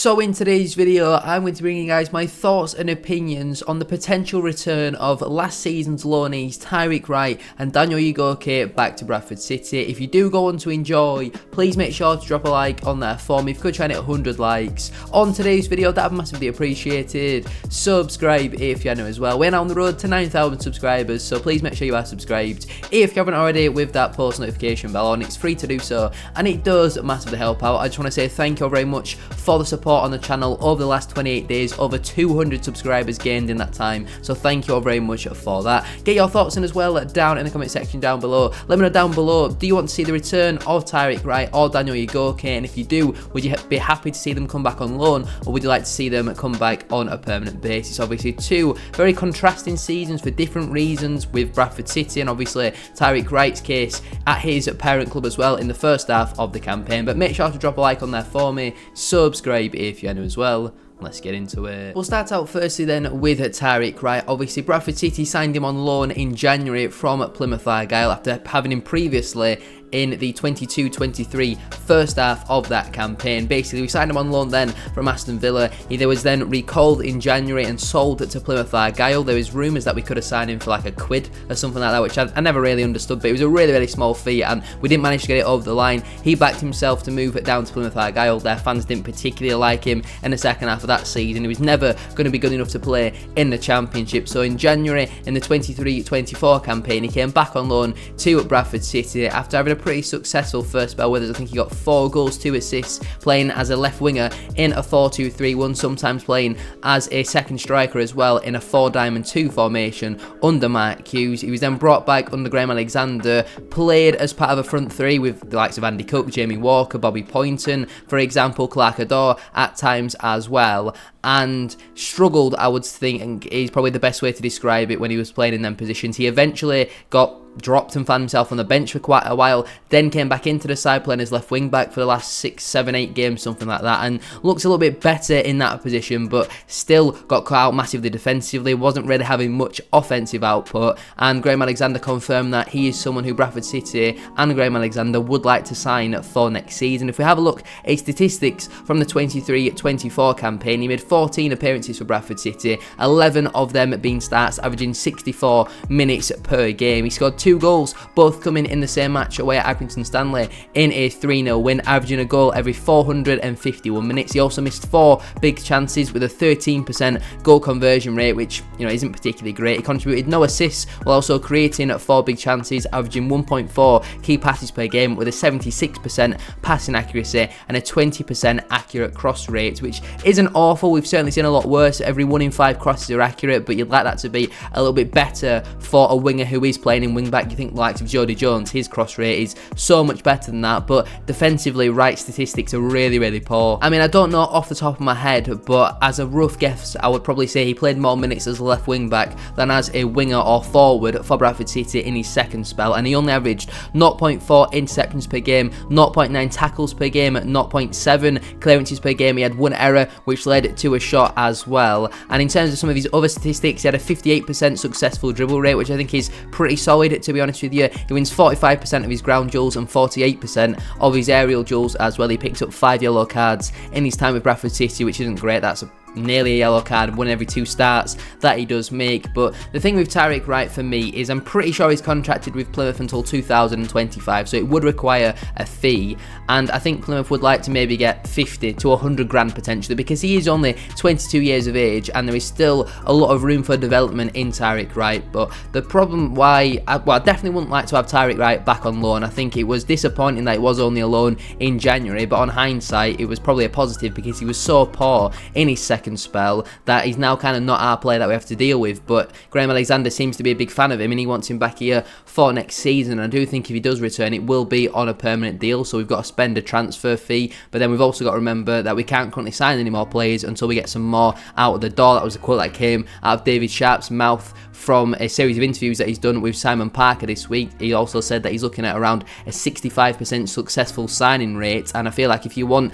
So in today's video, I'm going to bring you guys my thoughts and opinions on the potential return of last season's loanees Tyreik Wright and Oyegoke back to Bradford City. If you do go on to enjoy, please make sure to drop a like on there for me. If you could try and hit 100 likes on today's video, that would be massively appreciated. Subscribe if you're new as well. We're now on the road to 9,000 subscribers, so please make sure you are subscribed. If you haven't already, with that post notification bell on, it's free to do so, and it does massively help out. I just want to say thank you very much for the support on the channel over the last 28 days, over 200 subscribers gained in that time, so thank you all very much for that. Get your thoughts in as well down in the comment section down below. Let me know down below, do you want to see the return of Tyreik Wright or Oyegoke, and if you do, would you be happy to see them come back on loan, or would you like to see them come back on a permanent basis? Obviously two very contrasting seasons for different reasons with Bradford City, and obviously Tyreik Wright's case at his parent club as well in the first half of the campaign. But make sure to drop a like on there for me, subscribe if you're new as well. Let's get into it. We'll start out firstly then with Tyreik Wright. Obviously Bradford City signed him on loan in January from Plymouth Argyle after having him previously in the 22-23 first half of that campaign. Basically, we signed him on loan then from Aston Villa. He was then recalled in January and sold to Plymouth Argyle. There was rumours that we could have signed him for like £1 or something like that, which I never really understood, but it was a really, really small fee, and we didn't manage to get it over the line. He backed himself to move it down to Plymouth Argyle. Their fans didn't particularly like him in the second half of that season. He was never going to be good enough to play in the Championship. So in January, in the 23-24 campaign, he came back on loan to Bradford City after having a pretty successful first spell with us. I think he got 4 goals, 2 assists, playing as a left winger in a 4-2-3-1, sometimes playing as a second striker as well in a 4-diamond-2 formation under Mark Hughes. He was then brought back under Graham Alexander, played as part of a front three with the likes of Andy Cook, Jamie Walker, Bobby Poynton, for example, Clark Adore at times as well, and struggled, I would think, is probably the best way to describe it, when he was playing in them positions. He eventually got dropped and found himself on the bench for quite a while, then came back into the side playing as left wing back for the last 6, 7, 8 games, something like that, and looks a little bit better in that position, but still got caught out massively defensively, wasn't really having much offensive output. And Graham Alexander confirmed that he is someone who Bradford City and Graham Alexander would like to sign for next season. If we have a look at his statistics from the 23-24 campaign, he made 14 appearances for Bradford City, 11 of them being starts, averaging 64 minutes per game. He scored 2 goals, both coming in the same match away at Accrington Stanley in a 3-0 win, averaging a goal every 451 minutes. He also missed 4 big chances with a 13% goal conversion rate, which, you know, isn't particularly great. He contributed no assists while also creating 4 big chances, averaging 1.4 key passes per game with a 76% passing accuracy and a 20% accurate cross rate, which isn't awful. We've certainly seen a lot worse. Every 1 in 5 crosses are accurate, but you'd like that to be a little bit better for a winger who is playing in wing back. You think the likes of Jody Jones, his cross rate is so much better than that, but defensively, Wright's statistics are really, really poor. I mean, I don't know off the top of my head, but as a rough guess, I would probably say he played more minutes as a left wing back than as a winger or forward for Bradford City in his second spell, and he only averaged 0.4 interceptions per game, 0.9 tackles per game, 0.7 clearances per game. He had 1 error, which led to a shot as well. And in terms of some of his other statistics, he had a 58% successful dribble rate, which I think is pretty solid, to be honest with you. He wins 45% of his ground duels and 48% of his aerial duels as well. He picks up 5 yellow cards in his time with Bradford City, which isn't great. That's nearly a yellow card, 1 every 2 starts that he does make. But the thing with Tyreik Wright for me is I'm pretty sure he's contracted with Plymouth until 2025, so it would require a fee, and I think Plymouth would like to maybe get 50 to 100 grand potentially, because he is only 22 years of age and there is still a lot of room for development in Tyreik Wright. But the problem why I definitely wouldn't like to have Tyreik Wright back on loan. I think it was disappointing that it was only a loan in January, but on hindsight it was probably a positive, because he was so poor in his second spell that he's now kind of not our player that we have to deal with. But Graham Alexander seems to be a big fan of him and he wants him back here for next season. I do think if he does return, it will be on a permanent deal, so we've got to spend a transfer fee, but then we've also got to remember that we can't currently sign any more players until we get some more out of the door. That was a quote that came out of David Sharp's mouth from a series of interviews that he's done with Simon Parker this week. He also said that he's looking at around a 65% successful signing rate, and I feel like if you want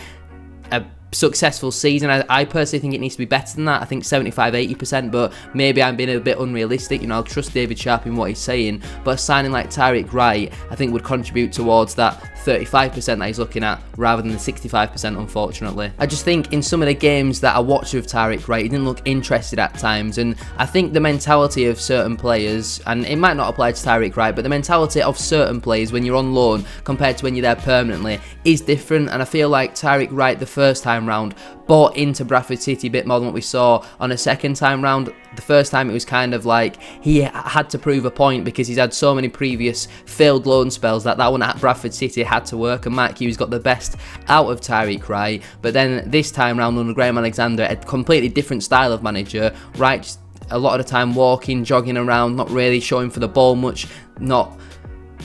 a successful season, I personally think it needs to be better than that. I think 75-80%, but maybe I'm being a bit unrealistic. You know, I'll trust David Sharp in what he's saying, but a signing like Tyreik Wright I think would contribute towards that 35% that he's looking at rather than the 65%, unfortunately. I just think in some of the games that I watched with Tyreik Wright, he didn't look interested at times, and I think the mentality of certain players, and it might not apply to Tyreik Wright, but the mentality of certain players when you're on loan compared to when you're there permanently is different, and I feel like Tyreik Wright the first time round bought into Bradford City a bit more than what we saw on a second time round. The first time it was kind of like he had to prove a point because he's had so many previous failed loan spells that one at Bradford City had to work, and Mikey has got the best out of Tyreik Wright. But then this time round under Graham Alexander, a completely different style of manager. Wright just a lot of the time walking, jogging around, not really showing for the ball much, not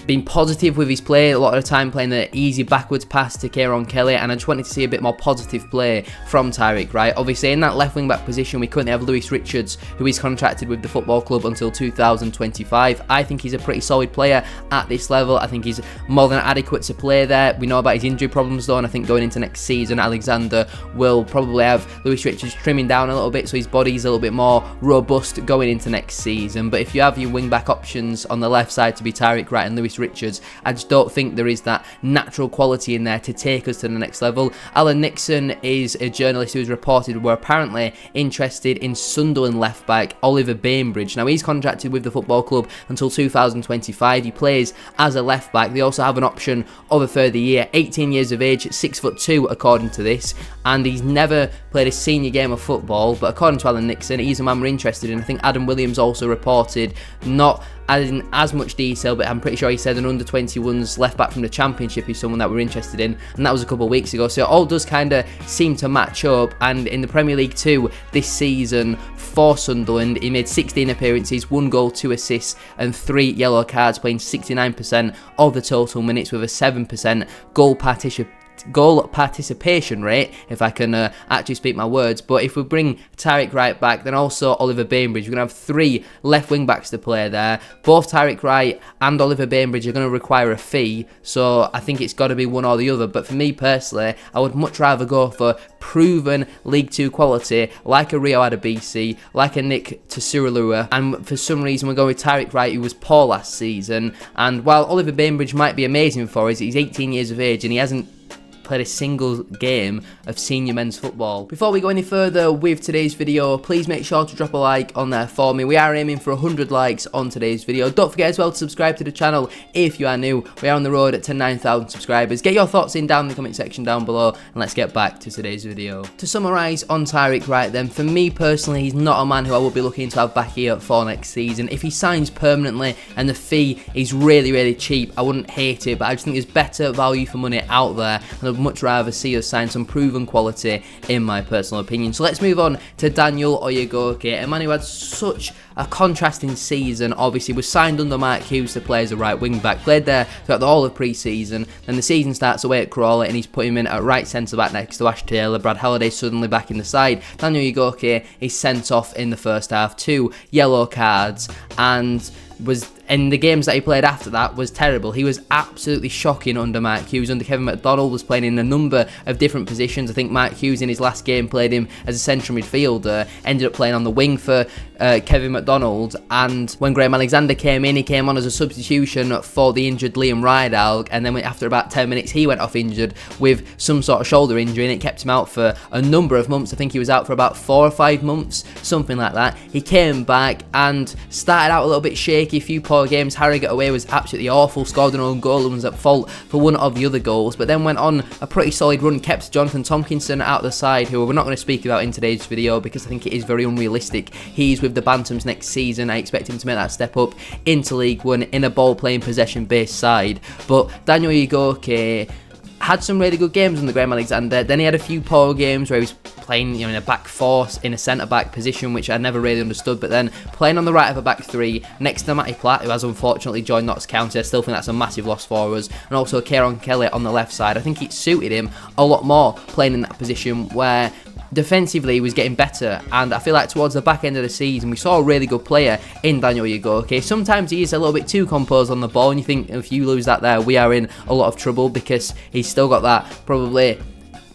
being positive with his play, a lot of the time playing the easy backwards pass to Kieran Kelly, and I just wanted to see a bit more positive play from Tyreik Wright. Obviously in that left wing back position we currently have Lewis Richards, who is contracted with the football club until 2025. I think he's a pretty solid player at this level. I think he's more than adequate to play there. We know about his injury problems though, and I think going into next season Alexander will probably have Lewis Richards trimming down a little bit so his body's a little bit more robust going into next season. But if you have your wing back options on the left side to be Tyreik Wright and Lewis Richards, I just don't think there is that natural quality in there to take us to the next level. Alan Nixon is a journalist who has reported we're apparently interested in Sunderland left back Oliver Bainbridge. Now he's contracted with the football club until 2025. He plays as a left back. They also have an option of a further year. 18 years of age, 6'2" according to this, and he's never played a senior game of football. But according to Alan Nixon, he's a man we're interested in. I think Adam Williams also reported, not in as much detail, but I'm pretty sure he said an under-21s left back from the Championship is someone that we're interested in, and that was a couple of weeks ago. So it all does kind of seem to match up. And in the Premier League 2 this season for Sunderland, he made 16 appearances, 1 goal, 2 assists and 3 yellow cards, playing 69% of the total minutes with a 7% goal participation rate, if I can actually speak my words. But if we bring Tyreik Wright back, then also Oliver Bainbridge, we're going to have 3 left wing backs to play there. Both Tyreik Wright and Oliver Bainbridge are going to require a fee, so I think it's got to be one or the other. But for me personally, I would much rather go for proven League 2 quality like a Rio Adebisi, like a Nick Tsurulua, and for some reason we're going with Tyreik Wright, who was poor last season. And while Oliver Bainbridge might be amazing for us, he's 18 years of age and he hasn't played a single game of senior men's football. Before we go any further with today's video, please make sure to drop a like on there for me. We are aiming for 100 likes on today's video. Don't forget as well to subscribe to the channel if you are new. We are on the road to 9,000 subscribers. Get your thoughts in down in the comment section down below, and let's get back to today's video. To summarise on Tyreik Wright then, for me personally, he's not a man who I would be looking to have back here for next season. If he signs permanently and the fee is really cheap, I wouldn't hate it, but I just think there's better value for money out there, and I'd much rather see us sign some proven quality in my personal opinion. So let's move on to Daniel Oyegoke, a man who had such a contrasting season. Obviously was signed under Mark Hughes to play as a right wing back, played there throughout the whole of pre-season, then the season starts away at Crawley and he's put him in at right centre back next to Ash Taylor. Brad Halliday suddenly back in the side. Daniel Oyegoke is sent off in the first half, 2 yellow cards, and was in the games that he played after that was terrible. He was absolutely shocking under Mark Hughes. Under Kevin McDonald was playing in a number of different positions. I think Mark Hughes in his last game played him as a central midfielder, ended up playing on the wing for Kevin McDonald, and when Graham Alexander came in, he came on as a substitution for the injured Liam Rydalg, and then after about 10 minutes he went off injured with some sort of shoulder injury, and it kept him out for a number of months. I think he was out for about 4 or 5 months, something like that. He came back and started out a little bit shaky, a few poor games. Harrogate away was absolutely awful, scored an own goal and was at fault for one of the other goals, but then went on a pretty solid run, kept Jonathan Tompkinson out of the side, who we're not going to speak about in today's video because I think it is very unrealistic. He's with the Bantams next season. I expect him to make that step up into League 1 in a ball-playing, possession-based side. But Daniel Oyegoke had some really good games under Graham Alexander. Then he had a few poor games where he was playing, in a back 4 in a centre-back position, which I never really understood, but then playing on the right of a back 3 next to Matty Platt, who has unfortunately joined Notts County. I still think that's a massive loss for us, and also Kieran Kelly on the left side. I think it suited him a lot more playing in that position where defensively he was getting better, and I feel like towards the back end of the season we saw a really good player in Daniel Oyegoke. Sometimes he is a little bit too composed on the ball, and you think if you lose that there, we are in a lot of trouble, because he's still got that probably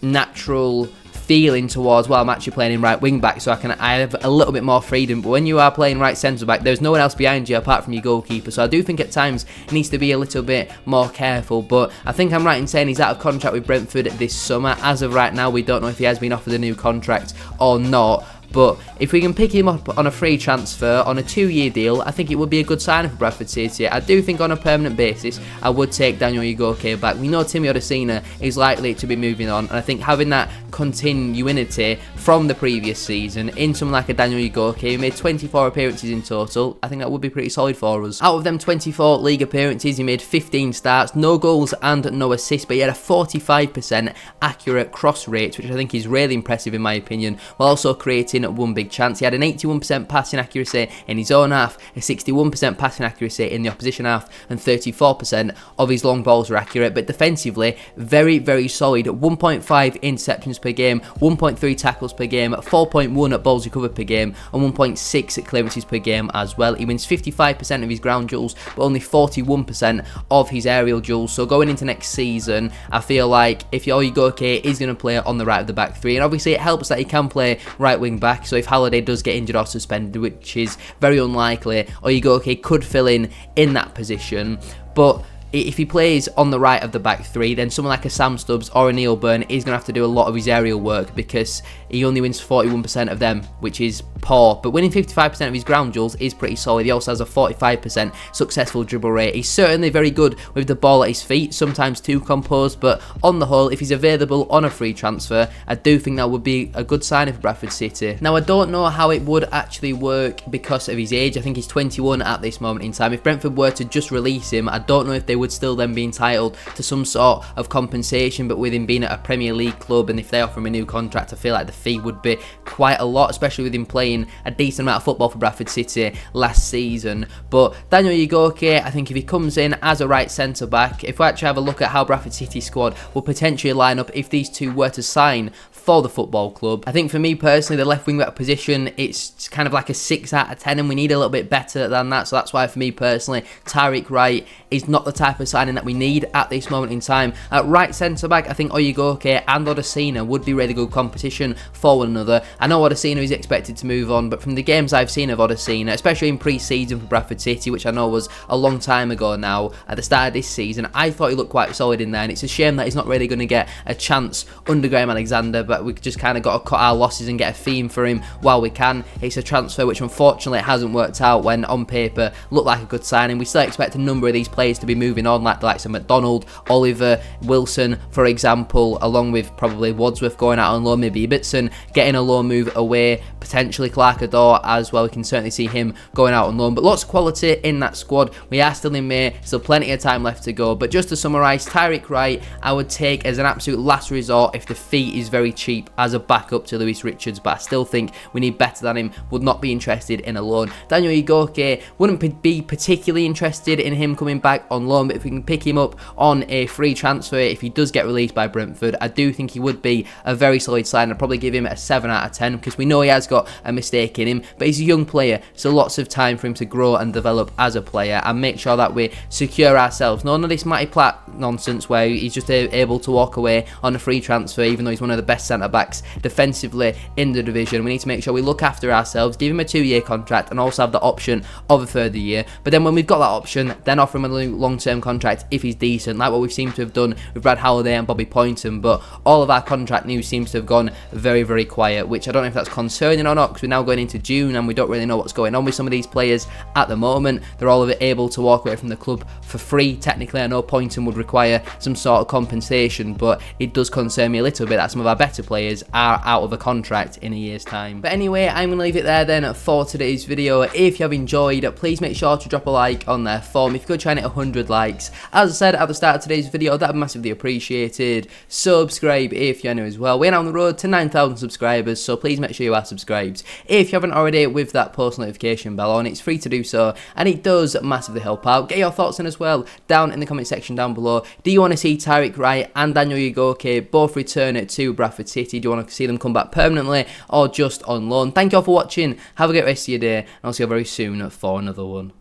natural feeling towards, well, I'm actually playing in right wing back, so I have a little bit more freedom. But when you are playing right centre back, there's no one else behind you apart from your goalkeeper. So I do think at times he needs to be a little bit more careful. But I think I'm right in saying he's out of contract with Brentford this summer. As of right now, we don't know if he has been offered a new contract or not. But if we can pick him up on a free transfer, on a 2-year deal, I think it would be a good sign for Bradford City. I do think on a permanent basis, I would take Daniel Oyegoke back. We know Timmy Odesina is likely to be moving on, and I think having that continuity from the previous season in someone like a Daniel Oyegoke, who made 24 appearances in total, I think that would be pretty solid for us. Out of them 24 league appearances, he made 15 starts, no goals and no assists, but he had a 45% accurate cross rate, which I think is really impressive in my opinion, while also creating one big chance. He had an 81% passing accuracy in his own half, a 61% passing accuracy in the opposition half, and 34% of his long balls were accurate. But defensively, very, very solid. 1.5 interceptions per game, 1.3 tackles per game, 4.1 balls recovered per game, and 1.6 clearances per game as well. He wins 55% of his ground duels, but only 41% of his aerial duels. So going into next season, I feel like if Oyegoke is going to play on the right of the back three, and obviously it helps that he can play right wing back. So if Halliday does get injured or suspended, which is very unlikely, Oyegoke could fill in that position. But if he plays on the right of the back three, then someone like a Sam Stubbs or a Neil Byrne is going to have to do a lot of his aerial work because he only wins 41% of them, which is poor. But winning 55% of his ground duels is pretty solid. He also has a 45% successful dribble rate. He's certainly very good with the ball at his feet, sometimes too composed, but on the whole, if he's available on a free transfer, I do think that would be a good sign for Bradford City. Now, I don't know how it would actually work because of his age. I think he's 21 at this moment in time. If Brentford were to just release him, I don't know if they would still then be entitled to some sort of compensation, but with him being at a Premier League club, and if they offer him a new contract, I feel like the fee would be quite a lot, especially with him playing a decent amount of football for Bradford City last season. But Daniel Oyegoke, I think if he comes in as a right centre back, if we actually have a look at how Bradford City squad will potentially line up if these two were to sign for the football club, I think for me personally, the left wing back position, it's kind of like a 6 out of 10, and we need a little bit better than that. So that's why for me personally, Tyreik Wright is not the type of signing that we need at this moment in time. At right centre back, I think Oyegoke and Odesina would be really good competition for one another. I know Odesina is expected to move on, but from the games I've seen of Odesina, especially in pre-season for Bradford City, which I know was a long time ago now, at the start of this season, I thought he looked quite solid in there, and it's a shame that he's not really going to get a chance under Graham Alexander, but we just kind of got to cut our losses and get a theme for him while we can. It's a transfer which unfortunately hasn't worked out when on paper looked like a good signing. We still expect a number of these players to be moving on, like the likes of McDonald, Oliver, Wilson, for example, along with probably Wadsworth going out on loan, maybe Edmondson getting a loan move away, potentially Clark-Adore as well. We can certainly see him going out on loan, but lots of quality in that squad. We are still in May, still plenty of time left to go. But just to summarise, Tyreik Wright I would take as an absolute last resort if the fee is very cheap as a backup to Lewis Richards, but I still think we need better than him. Would not be interested in a loan. Daniel Oyegoke, wouldn't be particularly interested in him coming back on loan, but if we can pick him up on a free transfer, if he does get released by Brentford, I do think he would be a very solid sign. I'd probably give him a 7 out of 10 because we know he has got a mistake in him, but he's a young player, so lots of time for him to grow and develop as a player and make sure that we secure ourselves. None of this Matty Platt nonsense where he's just able to walk away on a free transfer even though he's one of the best centre-backs defensively in the division. We need to make sure we look after ourselves, give him a 2-year contract and also have the option of a further year, but then when we've got that option, then offer him a long-term contract if he's decent, like what we've seemed to have done with Brad Halliday and Bobby Poynton. But all of our contract news seems to have gone very, very quiet, which I don't know if that's concerning or not because we're now going into June and we don't really know what's going on with some of these players at the moment. They're all able to walk away from the club for free. Technically, I know Poynton would require some sort of compensation, but it does concern me a little bit that some of our better players are out of a contract in a year's time. But anyway, I'm going to leave it there then for today's video. If you have enjoyed, please make sure to drop a like on there for me. If you could try and hit 100 likes, as I said at the start of today's video, that would be massively appreciated. Subscribe if you're new as well. We're now on the road to 9,000 subscribers, so please make sure you are subscribed. If you haven't already, with that post notification bell on, it's free to do so, and it does massively help out. Get your thoughts in as well down in the comment section down below. Do you want to see Tyreik Wright and Daniel Oyegoke both return to Bradford City? Do you want to see them come back permanently or just on loan? Thank you all for watching. Have a great rest of your day, and I'll see you very soon for another one.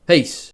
Peace.